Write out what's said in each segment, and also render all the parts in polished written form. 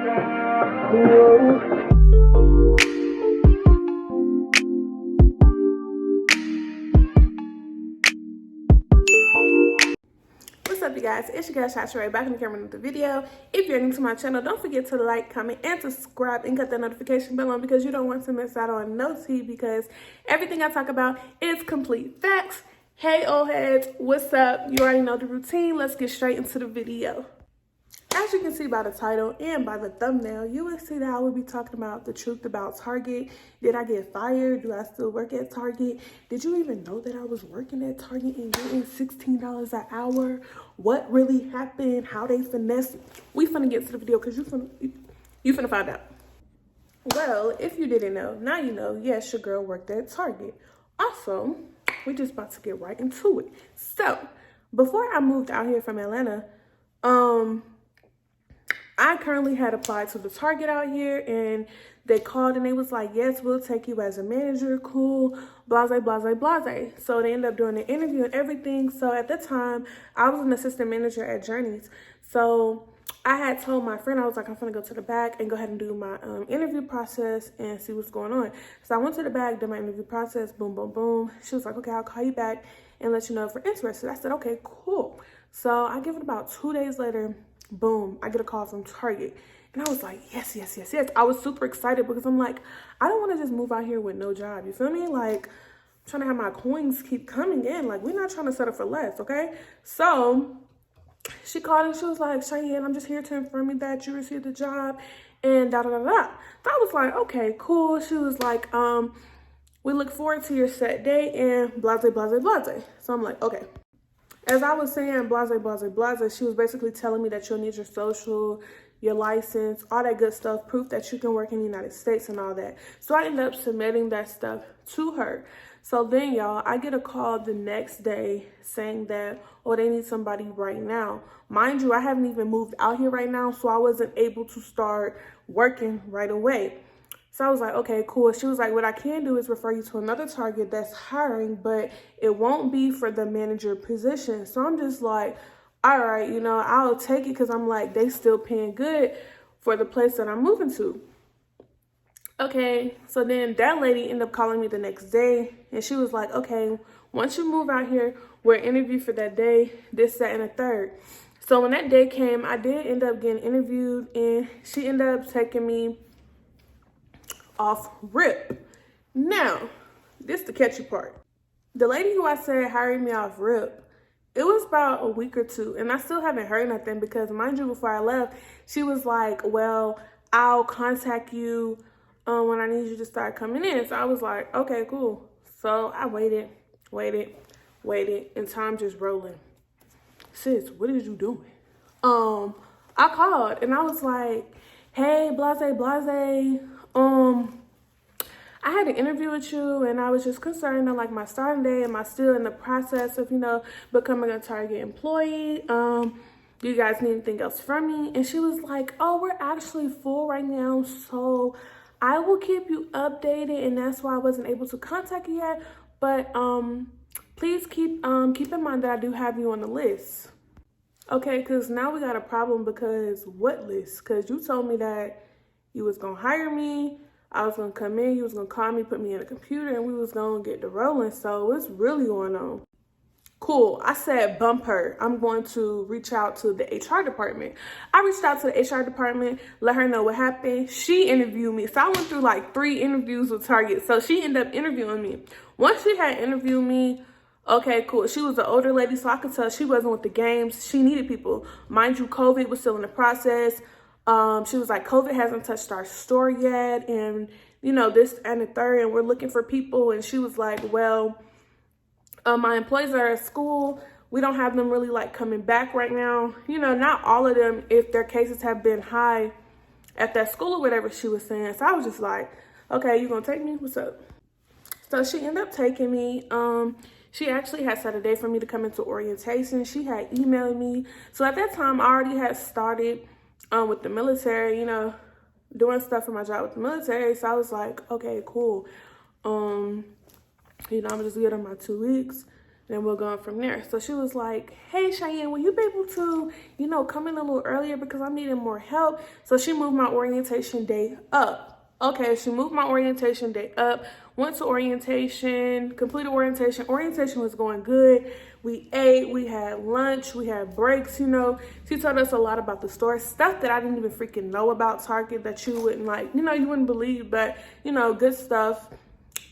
What's up, you guys? It's your girl Shysharay back in the camera with the video. If you're new to my channel, don't forget to like, comment, and subscribe, and cut that notification bell on because you don't want to miss out on no tea, because everything I talk about is complete facts. Hey old heads, what's up? You already know the routine. Let's get straight into the video. As you can see by the title and by the thumbnail, you will see that I will be talking about the truth about Target. Did I get fired? Do I still work at Target? Did you even know that I was working at Target and getting $16 an hour? What really happened? How they finessed? We finna get to the video because you finna find out. Well, if you didn't know, now you know. Yes, your girl worked at Target. Also, we're just about to get right into it. So, before I moved out here from Atlanta, I currently had applied to the Target out here, and they called and they was like, yes, we'll take you as a manager, cool, blase, blase, blase. So they ended up doing the interview and everything. So at the time, I was an assistant manager at Journeys. So I had told my friend, I was like, I'm gonna go to the back and go ahead and do my interview process and see what's going on. So I went to the back, did my interview process, boom, boom, boom. She was like, okay, I'll call you back and let you know if we're interested. I said, okay, cool. So I give it about 2 days later, boom, I get a call from Target. And I was like, yes, yes, yes, yes. I was super excited because I'm like, I don't want to just move out here with no job. You feel me? Like, I'm trying to have my coins keep coming in. Like, we're not trying to settle for less, okay? So she called and she was like, Cheyenne, I'm just here to inform you that you received the job and da-da-da-da. So I was like, okay, cool. She was like, we look forward to your set date and blase, blase, blase. So I'm like, okay. As I was saying, blase, blase, blase, she was basically telling me that you'll need your social, your license, all that good stuff, proof that you can work in the United States and all that. So I ended up submitting that stuff to her. So then, y'all, I get a call the next day saying that, oh, they need somebody right now. Mind you, I haven't even moved out here right now, so I wasn't able to start working right away. So I was like, okay, cool. She was like, what I can do is refer you to another Target that's hiring, but it won't be for the manager position. So I'm just like, all right, you know, I'll take it because I'm like, they still paying good for the place that I'm moving to. Okay, so then that lady ended up calling me the next day, and she was like, okay, once you move out here, we're interviewed for that day, this, that, and the third. So when that day came, I did end up getting interviewed, and she ended up taking me off rip. Now, this is the catchy part. The lady who I said hired me off rip, it was about a week or two, and I still haven't heard nothing because, mind you, before I left, she was like, well, I'll contact you when I need you to start coming in. So I was like, okay, cool. So I waited, and time just rolling. Sis, what is you doing? I called and I was like, hey, blase, blase, I had an interview with you and I was just concerned on like my starting day. Am I still in the process of, you know, becoming a Target employee? Do you guys need anything else from me? And she was like, oh, we're actually full right now, so I will keep you updated, and that's why I wasn't able to contact you yet. But please keep in mind that I do have you on the list. Okay, because now we got a problem because what list? Because you told me that you was gonna hire me. I was gonna come in, you was gonna call me, put me in a computer, and we was gonna get the rolling. So what's really going on? Cool. I said, bump her. I'm going to reach out to the HR department. I reached out to the HR department, let her know what happened. She interviewed me. So I went through like 3 interviews with Target. So she ended up interviewing me. Once she had interviewed me, okay, cool. She was an older lady, so I could tell she wasn't with the games. She needed people. Mind you, COVID was still in the process. She was like, COVID hasn't touched our store yet, and you know, this and the third, and we're looking for people. And she was like, well, my employees are at school. We don't have them really like coming back right now. You know, not all of them, if their cases have been high at that school or whatever she was saying. So I was just like, okay, you gonna take me? What's up? So she ended up taking me. She actually had set a day for me to come into orientation. She had emailed me. So at that time, I already had started with the military, you know, doing stuff for my job with the military. So I was like, okay, cool. You know, I'm just getting my 2 weeks. and we'll go on from there. So she was like, hey, Cheyenne, will you be able to, you know, come in a little earlier because I'm needing more help? So she moved my orientation day up. Okay, she moved my orientation day up. Went to orientation, completed orientation. Orientation was going good. We ate, we had lunch, we had breaks, you know. She told us a lot about the store, stuff that I didn't even freaking know about Target that you wouldn't like, you know, you wouldn't believe, but, you know, good stuff.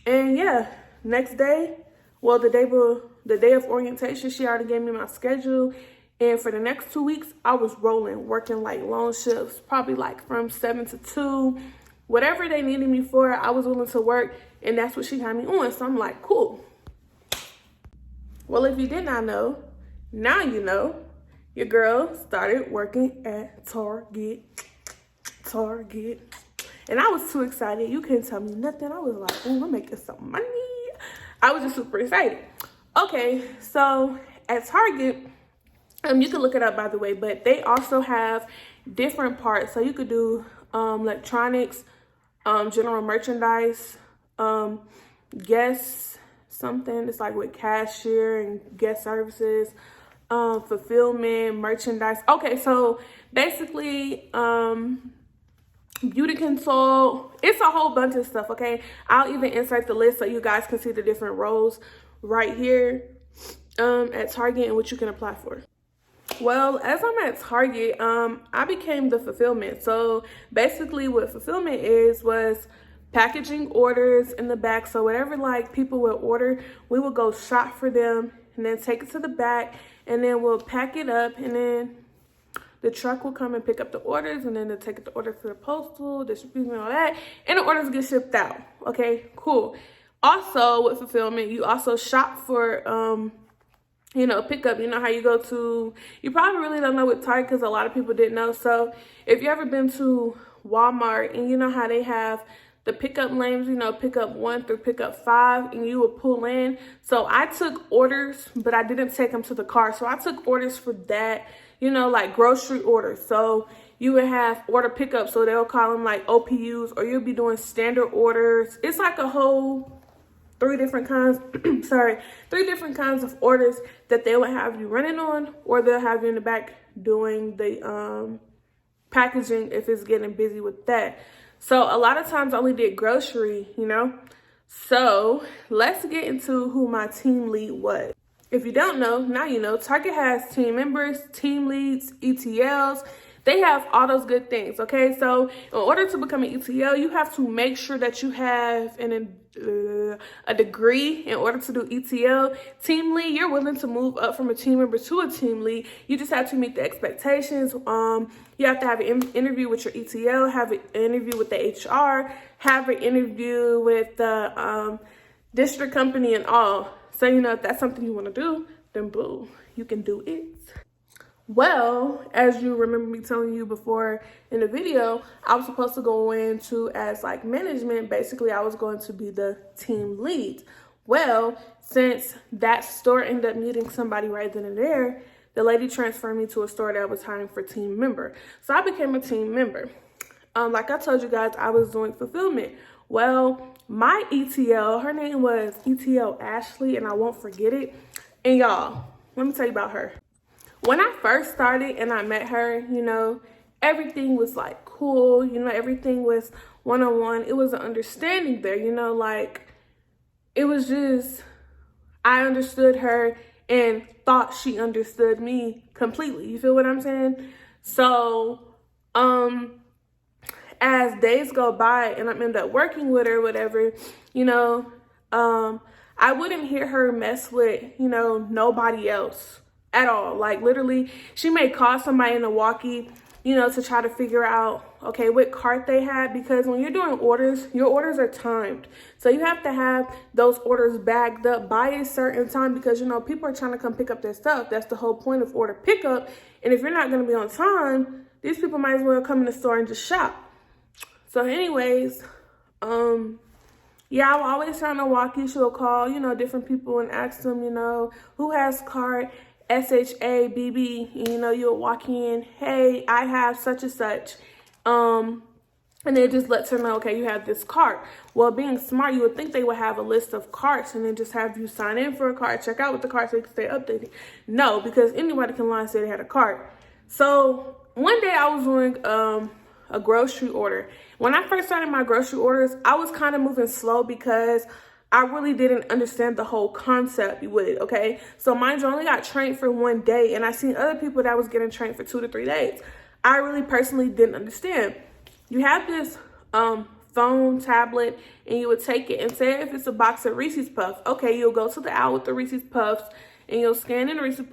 And yeah, next day, well, the day of orientation, she already gave me my schedule. And for the next 2 weeks, I was rolling, working like long shifts, probably like from 7 to 2. Whatever they needed me for, I was willing to work. And that's what she had me on. So I'm like, cool. Well, if you did not know, now you know. Your girl started working at Target. And I was too excited. You couldn't tell me nothing. I was like, oh, I'm making some money. I was just super excited. Okay, so at Target, you can look it up, by the way, but they also have different parts. So you could do electronics, general merchandise, guest something. It's like with cashier and guest services, fulfillment, merchandise. Okay, so basically, beauty consult. It's a whole bunch of stuff, okay? I'll even insert the list so you guys can see the different roles right here at Target and what you can apply for. Well, as I'm at Target, I became the fulfillment. So basically what fulfillment was packaging orders in the back. So whatever like people would order, we would go shop for them and then take it to the back, and then we'll pack it up, and then the truck will come and pick up the orders, and then they'll take the order to the postal, distribution, and all that, and the orders get shipped out. Okay, cool. Also, with fulfillment, you also shop for, you know, pickup. You know how you go to, you probably really don't know with Target because a lot of people didn't know. So if you ever been to Walmart and you know how they have the pickup lanes, you know, pickup 1 through pickup 5, and you would pull in. So I took orders, but I didn't take them to the car. So I took orders for that, you know, like grocery orders. So you would have order pickup. So they'll call them like OPUs, or you'll be doing standard orders. It's like a whole 3 different kinds, 3 different kinds of orders that they would have you running on, or they'll have you in the back doing the packaging if it's getting busy with that. So a lot of times I only did grocery, you know. So let's get into who my team lead was. If you don't know, now you know. Target has team members, team leads, ETLs. They have all those good things, okay? So in order to become an ETL, you have to make sure that you have a degree in order to do ETL. Team lead, you're willing to move up from a team member to a team lead. You just have to meet the expectations. You have to have an interview with your ETL, have an interview with the HR, have an interview with the district company and all. So, you know, if that's something you want to do, then boo, you can do it. Well, as you remember me telling you before in the video, I was supposed to go into as like management. Basically, I was going to be the team lead. Well, since that store ended up needing somebody right then and there, the lady transferred me to a store that was hiring for team member. So I became a team member. Like I told you guys, I was doing fulfillment. Well, my ETL, her name was ETL Ashley, and I won't forget it. And y'all, let me tell you about her. When I first started and I met her, you know, everything was like cool. You know, everything was one-on-one. It was an understanding there, you know, like it was just, I understood her and thought she understood me completely. You feel what I'm saying? So, as days go by and I'm end up working with her or whatever, you know, I wouldn't hear her mess with, you know, nobody else at all. Like literally, she may call somebody in a walkie, you know, to try to figure out, okay, what cart they had, because when you're doing orders, your orders are timed. So you have to have those orders bagged up by a certain time because, you know, people are trying to come pick up their stuff. That's the whole point of order pickup. And if you're not going to be on time, these people might as well come in the store and just shop. So anyways, yeah, I will always try to walkie. She'll call, you know, different people and ask them, you know, who has cart SHABB, you know, you'll walk in, hey, I have such and such. And it just lets her know, okay, you have this cart. Well, being smart, you would think they would have a list of carts and then just have you sign in for a cart, check out with the cart so you can stay updated. No, because anybody can lie and say they had a cart. So one day I was doing a grocery order. When I first started my grocery orders, I was kind of moving slow because I really didn't understand the whole concept with it, okay? So mind you, I only got trained for one day, and I seen other people that was getting trained for 2 to 3 days. I really personally didn't understand. You have this phone, tablet, and you would take it and say if it's a box of Reese's Puffs, okay, you'll go to the aisle with the Reese's Puffs, and you'll scan in the Reese's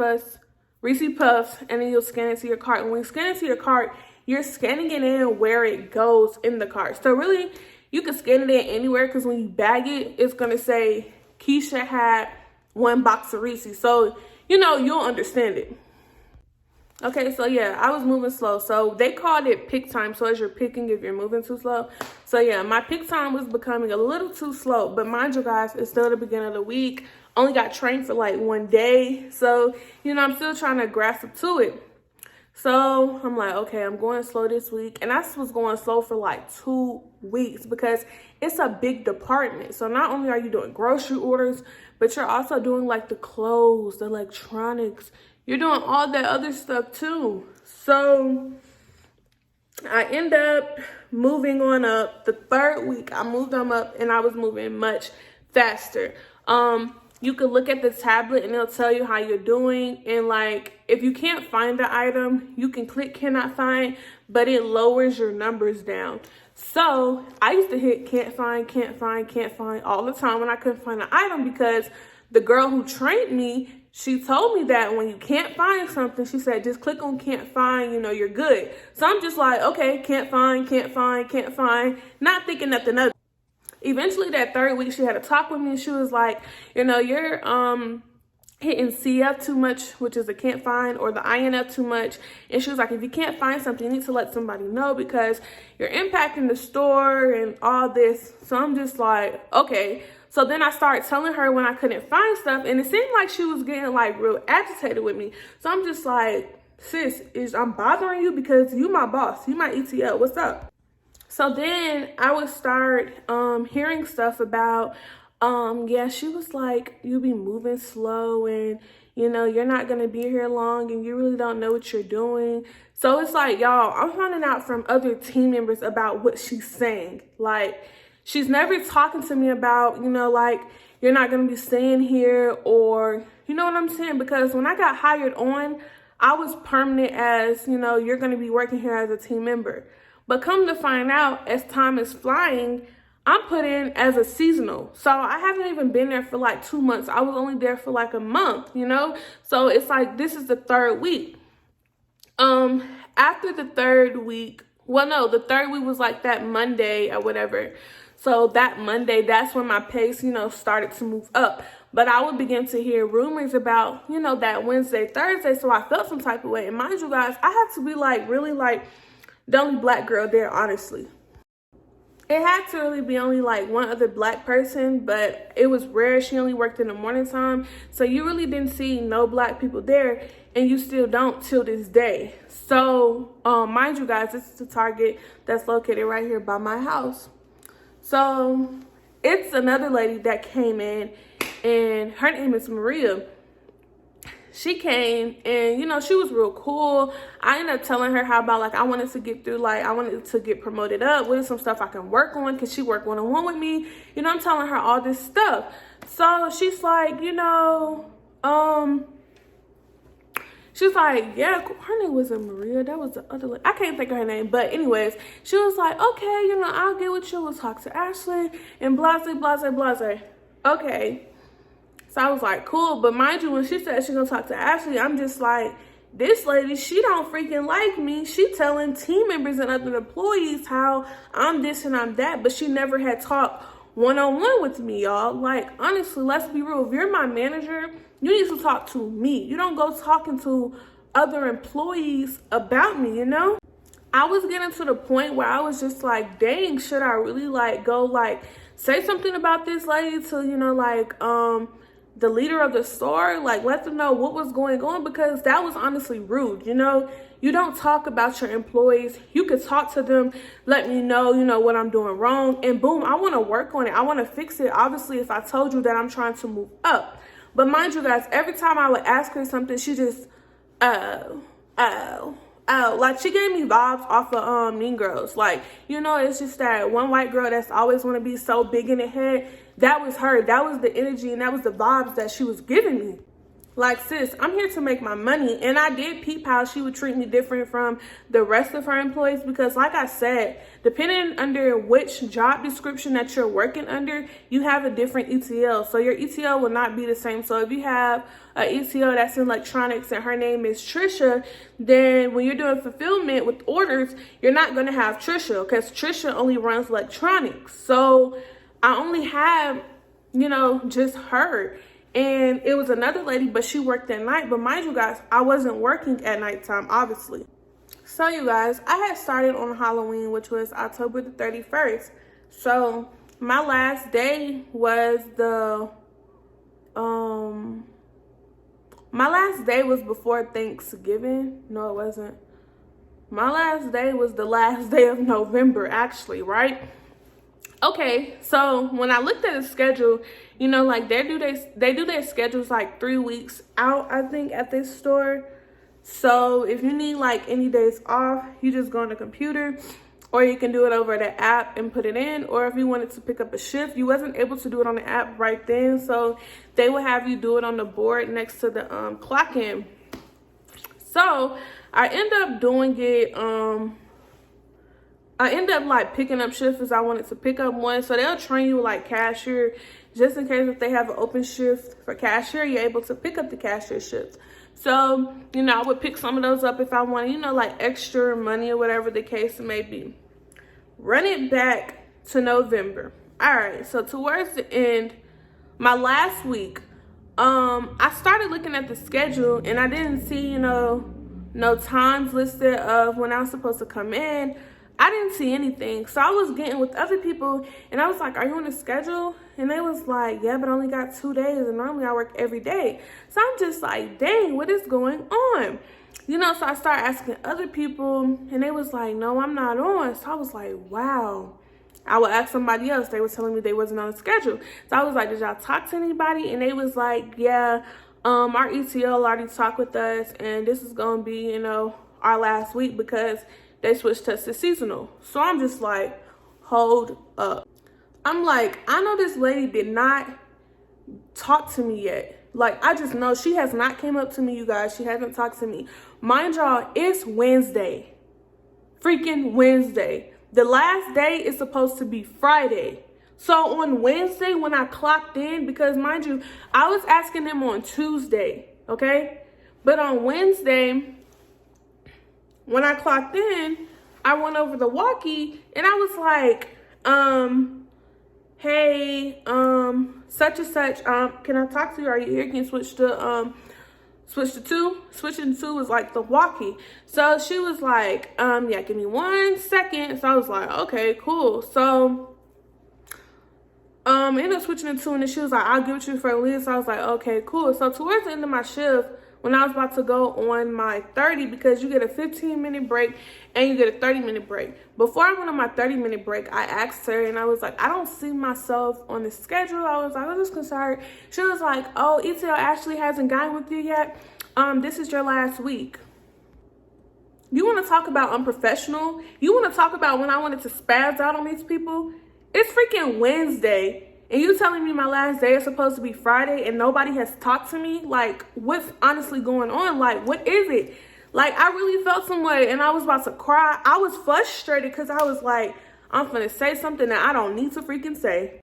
Puffs, and then you'll scan it to your cart. And when you scan it to your cart, you're scanning it in where it goes in the cart. So really, you can scan it in anywhere because when you bag it, it's going to say Keisha had 1 box of Reese's. So, you know, you'll understand it. Okay, so yeah, I was moving slow. So they called it pick time. So as you're picking, if you're moving too slow. So yeah, my pick time was becoming a little too slow. But mind you guys, it's still the beginning of the week. Only got trained for like 1 day. So, you know, I'm still trying to grasp up to it. So I'm like, okay, I'm going slow this week. And I was going slow for like 2 weeks because it's a big department. So not only are you doing grocery orders, but you're also doing like the clothes, the electronics. You're doing all that other stuff too. So I end up moving on up. The 3rd week, I moved them up and I was moving much faster. You could look at the tablet and it'll tell you how you're doing. And like, if you can't find the item, you can click cannot find, but it lowers your numbers down. So I used to hit can't find all the time when I couldn't find an item because the girl who trained me, she told me that when you can't find something, she said, just click on can't find, you know, you're good. So I'm just like, okay, can't find, not thinking nothing of it. Eventually that 3rd week, she had a talk with me and she was like, you know, you're hitting C up too much, which is a can't find, or the IN up too much. And she was like, if you can't find something, you need to let somebody know because you're impacting the store and all this. So I'm just like, okay. So then I started telling her when I couldn't find stuff, and it seemed like she was getting like real agitated with me. So I'm just like, sis, I'm bothering you because you my boss, you my ETL, what's up? So then I would start hearing stuff about, yeah, she was like, you be moving slow and, you know, you're not going to be here long and you really don't know what you're doing. So it's like, y'all, I'm finding out from other team members about what she's saying. Like, she's never talking to me about, you know, like, you're not going to be staying here or, you know what I'm saying? Because when I got hired on, I was permanent as, you know, you're going to be working here as a team member. But come to find out, as time is flying, I'm put in as a seasonal. So I haven't even been there for like 2 months. I was only there for like a month, you know? So it's like, this is the 3rd week. After the 3rd week, well, no, the 3rd week was like that Monday or whatever. So that Monday, that's when my pace, you know, started to move up. But I would begin to hear rumors about, you know, that Wednesday, Thursday. So I felt some type of way. And mind you guys, I had to be like, really like, the only black girl there, honestly. It had to really be only like one other black person, but it was rare. She only worked in the morning time. So you really didn't see no black people there, and you still don't till this day. So mind you guys, this is the Target that's located right here by my house. So it's another lady that came in, and her name is Maria. She came and, you know, she was real cool. I ended up telling her how about, like, I wanted to get through, like, I wanted to get promoted up with some stuff I can work on because she worked one-on-one with me. You know, I'm telling her all this stuff. So she's like, you know, she's like, yeah, her name wasn't Maria. That was the other lady. I can't think of her name. But anyways, she was like, okay, you know, I'll get with you. We'll talk to Ashley and blase. Okay. So I was like, cool. But mind you, when she said she's going to talk to Ashley, I'm just like, this lady, she don't freaking like me. She telling team members and other employees how I'm this and I'm that. But she never had talked one-on-one with me, y'all. Like, honestly, let's be real. If you're my manager, you need to talk to me. You don't go talking to other employees about me, you know? I was getting to the point where I was just like, dang, should I really like go like say something about this lady to, you know, like, the leader of the store, like let them know what was going on, because that was honestly rude. You don't talk about your employees. You could talk to them, let me know, what I'm doing wrong, and boom, I want to work on it. I want to fix it. Obviously, if I told you that I'm trying to move up. But mind you guys, every time I would ask her something, she just, like she gave me vibes off of Mean Girls. Like, it's just that one white girl that's always want to be so big in the head. That was her. That was the energy and that was the vibes that she was giving me. Like, sis, I'm here to make my money. And I did peep how she would treat me different from the rest of her employees, because like I said, depending under which job description that you're working under, you have a different ETL. So your ETL will not be the same. So if you have an ETL that's in electronics and her name is Trisha, then when you're doing fulfillment with orders, you're not going to have Trisha, because Trisha only runs electronics. So I only have, just her. And it was another lady, but she worked at night. But mind you guys, I wasn't working at nighttime, obviously. So you guys, I had started on Halloween, which was October the 31st. So my last day was my last day was before Thanksgiving. No, it wasn't. My last day was the last day of November, actually, right? Okay, so when I looked at the schedule, like they do their schedules like 3 weeks out, I think, at this store. So if you need like any days off, you just go on the computer, or you can do it over the app and put it in. Or if you wanted to pick up a shift, you wasn't able to do it on the app right then, so they would have you do it on the board next to the clock in. So I end up doing it. I end up like picking up shifts as I wanted to pick up one. So they'll train you like cashier, just in case if they have an open shift for cashier, you're able to pick up the cashier shifts. So, I would pick some of those up if I wanted, like extra money or whatever the case may be. Run it back to November. All right, so towards the end, my last week, I started looking at the schedule and I didn't see, no times listed of when I was supposed to come in. I didn't see anything. So I was getting with other people and I was like, are you on the schedule? And they was like, yeah, but I only got 2 days and normally I work every day. So I'm just like, dang, what is going on? So I started asking other people and they was like, no, I'm not on. So I was like, wow. I would ask somebody else. They were telling me they wasn't on the schedule. So I was like, did y'all talk to anybody? And they was like, yeah, our ETL already talked with us and this is going to be, our last week because they switched us to seasonal. So I'm just like, hold up. I'm like, I know this lady did not talk to me yet. Like, I just know she has not came up to me, you guys. She hasn't talked to me. Mind y'all, it's Wednesday. Freaking Wednesday. The last day is supposed to be Friday. So on Wednesday when I clocked in, because mind you, I was asking them on Tuesday, okay? But on Wednesday, when I clocked in, I went over the walkie and I was like, hey, such and such, can I talk to you? Are you here? Can you switch to two? Switching to two was like the walkie. So she was like, yeah, give me 1 second. So I was like, okay, cool. So ended up switching to two and then she was like, I'll give it to you for a lead. So I was like, okay, cool. So towards the end of my shift, when I was about to go on my 30, because you get a 15-minute break and you get a 30-minute break. Before I went on my 30-minute break, I asked her and I was like, I don't see myself on the schedule. I was like, I'm just concerned. She was like, oh, ETL Ashley hasn't gotten with you yet. This is your last week. You want to talk about unprofessional? You want to talk about when I wanted to spaz out on these people? It's freaking Wednesday. And you telling me my last day is supposed to be Friday and nobody has talked to me? Like, what's honestly going on? Like, what is it? Like, I really felt some way and I was about to cry. I was frustrated because I was like, I'm finna say something that I don't need to freaking say.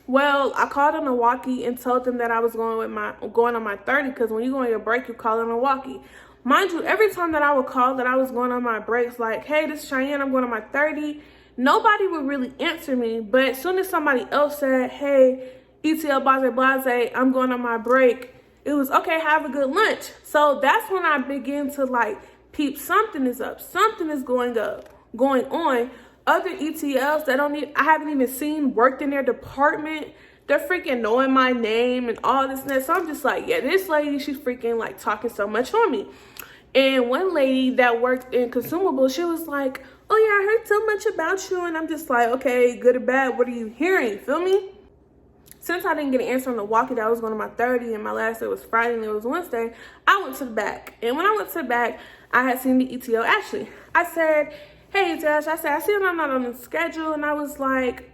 Well, I called on a walkie and told them that I was going on my 30, because when you go on your break, you call on a walkie. Mind you, every time that I would call that I was going on my breaks, like, hey, this is Cheyenne, I'm going on my 30. Nobody would really answer me, but as soon as somebody else said, hey, ETL blase, I'm going on my break, it was, okay, have a good lunch. So that's when I began to like peep, something is up, something is going on. Other ETLs that I haven't even seen worked in their department, they're freaking knowing my name and all this and that. So I'm just like, yeah, this lady, she's freaking like talking so much on me. And one lady that worked in consumables, she was like, oh yeah, I heard so much about you. And I'm just like, okay, good or bad, what are you hearing? Feel me? Since I didn't get an answer on the walkie that I was going to my 30 and my last day was Friday and it was Wednesday, I went to the back. And when I went to the back, I had seen the ETO Ashley. I said, hey Josh, I said, I see I'm not on the schedule. And I was like,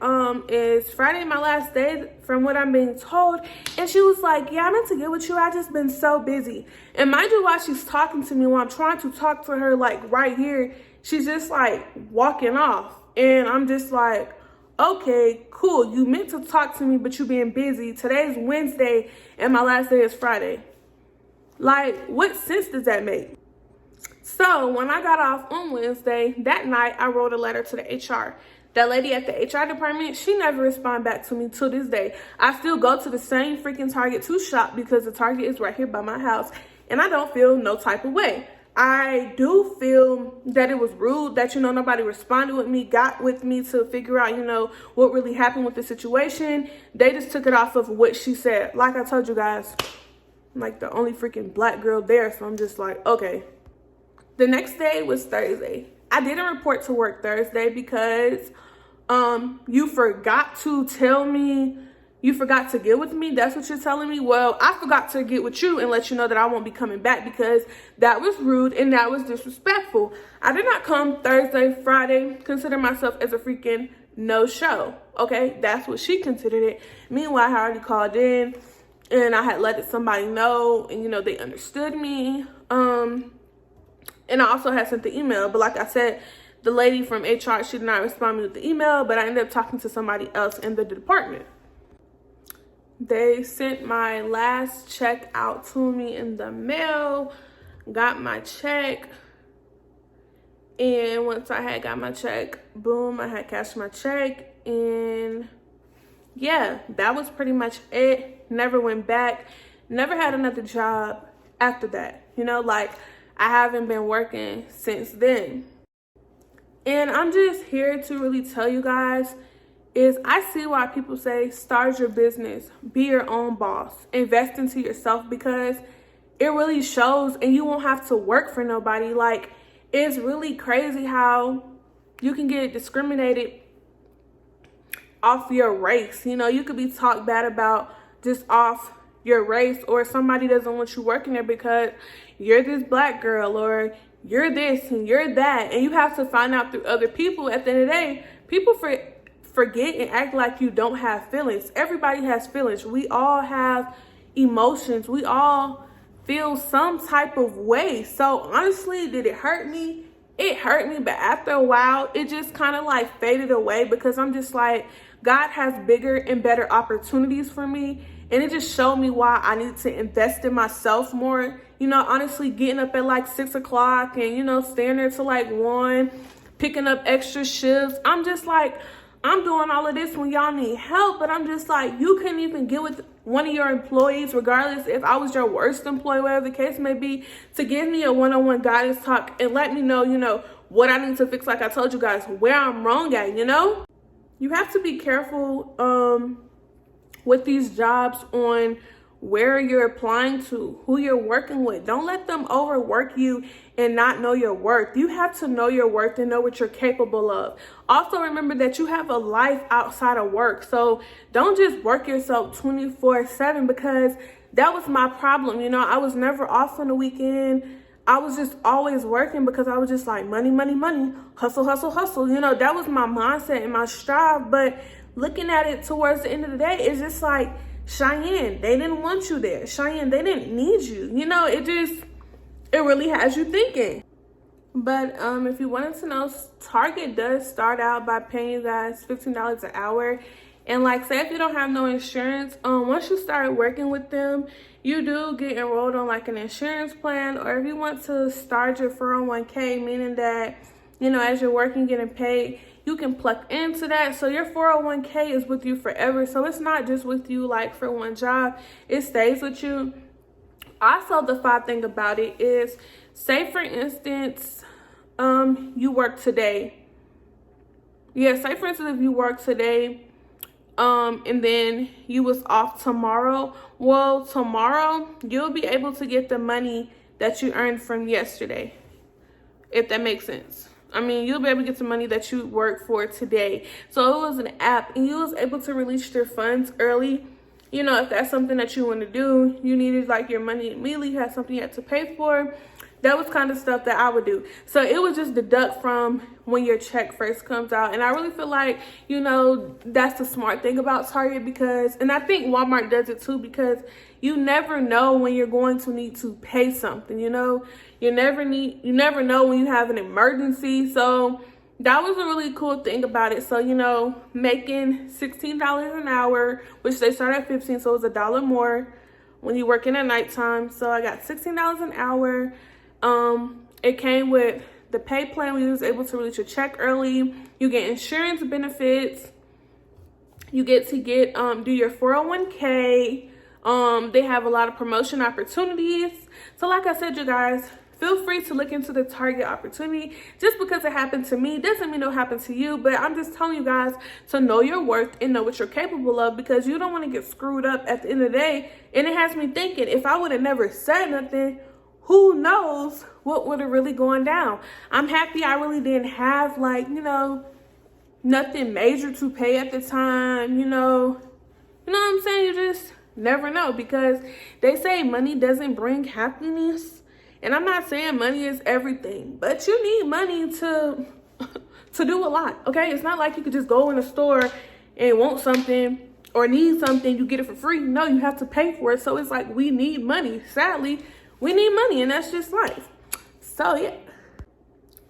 is Friday my last day from what I'm being told? And she was like, yeah, I meant to get with you. I just been so busy. And mind you, while she's talking to me, while I'm trying to talk to her like right here, she's just like walking off. And I'm just like, okay, cool. You meant to talk to me, but you being busy. Today's Wednesday and my last day is Friday. Like, what sense does that make? So when I got off on Wednesday, that night, I wrote a letter to the HR. That lady at the HR department, she never responded back to me to this day. I still go to the same freaking Target to shop because the Target is right here by my house. And I don't feel no type of way. I do feel that it was rude that, nobody responded with me, got with me to figure out, what really happened with the situation. They just took it off of what she said. Like I told you guys, I'm like the only freaking black girl there. So I'm just like, okay. The next day was Thursday. I didn't report to work Thursday because you forgot to tell me, you forgot to get with me. That's what you're telling me. Well, I forgot to get with you and let you know that I won't be coming back because that was rude and that was disrespectful. I did not come Thursday, Friday, consider myself as a freaking no-show. Okay, that's what she considered it. Meanwhile, I had already called in and I had let somebody know and, they understood me. And I also had sent the email, but like I said, the lady from HR, she did not respond me with the email, but I ended up talking to somebody else in the department. They sent my last check out to me in the mail, got my check, and once I had got my check, boom, I had cashed my check, and yeah, that was pretty much it. Never went back, never had another job after that, like I haven't been working since then. And I'm just here to really tell you guys is I see why people say start your business, be your own boss, invest into yourself because it really shows and you won't have to work for nobody. Like, it's really crazy how you can get discriminated off your race. You could be talked bad about just off your race, or somebody doesn't want you working there because you're this black girl or you're this and you're that. And you have to find out through other people. At the end of the day, people forget and act like you don't have feelings. Everybody has feelings. We all have emotions. We all feel some type of way. So honestly, did it hurt me? It hurt me, but after a while, it just kind of like faded away because I'm just like, God has bigger and better opportunities for me. And it just showed me why I need to invest in myself more. Honestly, getting up at like 6 o'clock and, staying there till like 1, picking up extra shifts. I'm just like, I'm doing all of this when y'all need help, but I'm just like, you couldn't even get with one of your employees, regardless if I was your worst employee, whatever the case may be, to give me a one-on-one guidance talk and let me know, what I need to fix. Like I told you guys, where I'm wrong at, You have to be careful with these jobs on where you're applying to, who you're working with. Don't let them overwork you and not know your worth. You have to know your worth and know what you're capable of. Also, remember that you have a life outside of work. So don't just work yourself 24/7 because that was my problem. I was never off on the weekend. I was just always working because I was just like money, money, money, hustle, hustle, hustle. That was my mindset and my strive. But looking at it towards the end of the day, it's just like, Cheyenne, they didn't want you there. Cheyenne, they didn't need you. It really has you thinking. But if you wanted to know, Target does start out by paying you guys $15 an hour. And like, say if you don't have no insurance, once you start working with them, you do get enrolled on like an insurance plan. Or if you want to start your 401k, meaning that, as you're working, getting paid, you can plug into that. So your 401k is with you forever. So it's not just with you like for one job, it stays with you. Also, the fun thing about it is, say for instance, you work today. Yeah, say for instance, if you work today, and then you was off tomorrow. Well, tomorrow you'll be able to get the money that you earned from yesterday, if that makes sense. I mean, you'll be able to get the money that you worked for today. So it was an app, and you was able to release your funds early. You know, if that's something that you want to do, you needed like your money immediately, you had something you had to pay for. That was kind of stuff that I would do. So it would just deduct from when your check first comes out. And I really feel like, you know, that's the smart thing about Target, because, and I think Walmart does it too, because you never know when you're going to need to pay something, you know. You never know when you have an emergency. So that was a really cool thing about it. So, you know, making $16 an hour, which they start at $15, so it's $1 more when you work in at nighttime. So I got $16 an hour. It came with the pay plan where you was able to release your check early. You get insurance benefits. You get to do your 401k. They have a lot of promotion opportunities. So like I said, you guys, feel free to look into the Target opportunity. Just because it happened to me doesn't mean it'll happen to you, but I'm just telling you guys to know your worth and know what you're capable of, because you don't want to get screwed up at the end of the day. And it has me thinking, if I would have never said nothing, who knows what would have really gone down. I'm happy I really didn't have, like, you know, nothing major to pay at the time, you know what I'm saying? You just never know, because they say money doesn't bring happiness. And I'm not saying money is everything, but you need money to do a lot, okay? It's not like you could just go in a store and want something or need something, you get it for free. No, you have to pay for it. So it's like, we need money. Sadly, we need money, and that's just life. So yeah.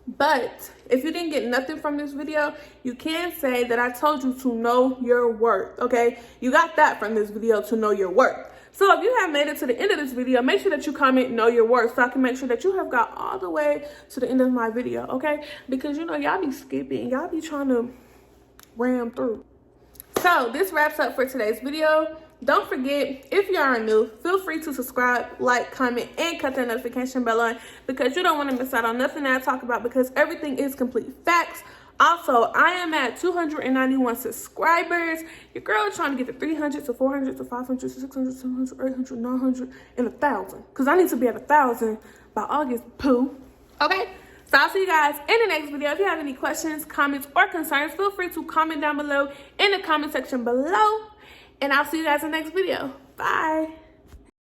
But if you didn't get nothing from this video, you can say that I told you to know your worth, okay? You got that from this video, to know your worth. So if you have made it to the end of this video, make sure that you comment know your worth, so I can make sure that you have got all the way to the end of my video, okay? Because, you know, y'all be skipping. Y'all be trying to ram through. So this wraps up for today's video. Don't forget, if you are new, feel free to subscribe, like, comment, and cut that notification bell on, because you don't want to miss out on nothing that I talk about, because everything is complete facts. Also, I am at 291 subscribers. Your girl is trying to get to 300 to 400 to 500 to 600 700 800 900 and 1,000, because I need to be at 1,000 by August, poo. Okay? So I'll see you guys in the next video. If you have any questions, comments, or concerns, feel free to comment down below in the comment section below. And I'll see you guys in the next video. Bye.